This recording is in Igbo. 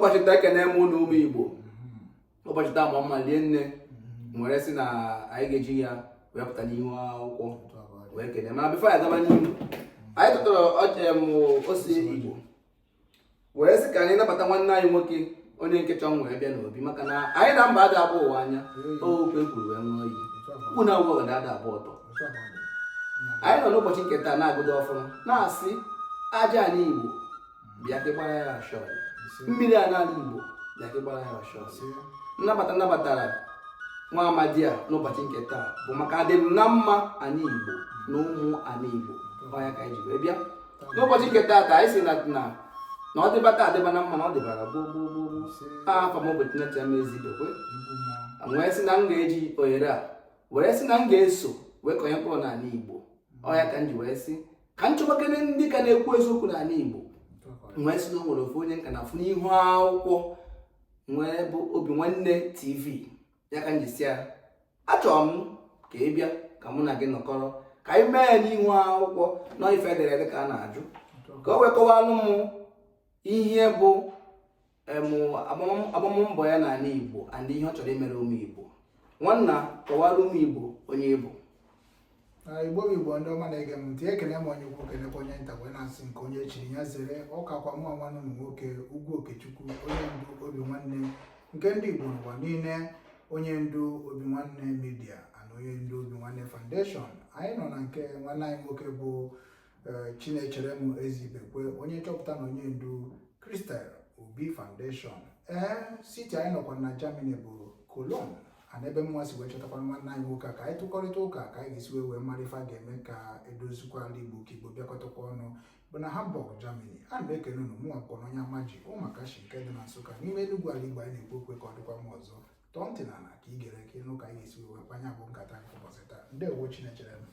ụbọchị taa ekene m unu ụmụ Igbo ụbọchị taa ma mma lie nne nwere sị na anyị ga-eji ya wee pụta n'ihu akwụkwọ wee kene mana bifo ya gaba n'ihu anyị tụtara ose Igbo wee sị ka anyị nabata nwanne anyị nwoke onye nke chọrọ wee bịa n'obi maka na anyị na mba ada abụọ ụwa anya okwu ekwuru wee ṅụọ iyi ukwu na ụgwọ ga ada abụọ ọtọ anyị nọ n'ụbọchị nke taa na-agụdo ọfụma na-asị aja anyị Igbo bịa ka gbara ya ashọ mmiri a n'ala Igbo bịa ka gbara ya ashọ nabatara nwa amadi a n'ụbọchị nke taa bụ maka adịm na mma anyị Igbo na ụmụ anyị Igbo ọya ka anyị ji wee bịa n'ụbọchị nke taa anyị si na ọ dịbata adịba na mma na ọ dịbara gboo afọ m ụbọchị nnecha m ezidokwe wee sị na m ga-eji ohere a were sị na m ga-eso wee konye mkpụrụ n'ala Igbo ọya ka m ji wee sị ka m chọbakene ndị ka na-ekwu eziokwu n'ala Igbo wee sị na o nwere ofu onye nka na afụ n'ihu akwụkwọ nwee bụ Obinwanne TV ya ka m ji si ya achọrọ m ka ị bịa ka mụ na gị nọkọrọ ka anyị mee ya n'ihu akwụkwọ na ife ederede ka a na-ajụ ka o wee kọwalụ m ihe bụ agbammbọ ya n'ala Igbo and ihe ọ chọrọ imere ụmụ Igbo nwanna kọwara ụmụ Igbo onye Igbo Igbo bụ Igbo ndị ọma na-ege m ntị ekene m onye ukwu kenekwa onye nta wee na-asị nke onye echiri ya zere ọkakwa mụ nwanne ụmụ nwoke Ugwu Okechukwu onye ndu Obinwanne nke ndị Igbo n'ụwa niile onye ndu Obinwanne Media and onye ndu Obinwanne Foundation. Anyị nọ na nke nwanne anyị nwoke bụ Chinechere m Ezibekwe onye chọpụta na onye ndu Crystal Obi Foundation. Siti anyị nọkwa na Germany bụ Cologne and ebe mwa si wee chọtakwa nwanne anyị nwoke ka anyị tụkọrịta ụka ka anyị ga-esi wee mara ife a ga-eme ka edozikwa ala Igbo ka Igbo bịakọtakwa ọnụ bụ na Hamburg, Germany. A na-ekele unu mụnwa mkpọ n'onye amaji ụmụakashi nke dị na Nsụka n'ime Enugu ala Igbo anyị na-ekwu okwe ka ọ dịkwa m ọzọ tọọ ntị n'ala ka ị gere ka ịnụ ka anyị ga-esi wee kwanye abụ nkata nke ụbọchị taa. Ndewo Chinechere m.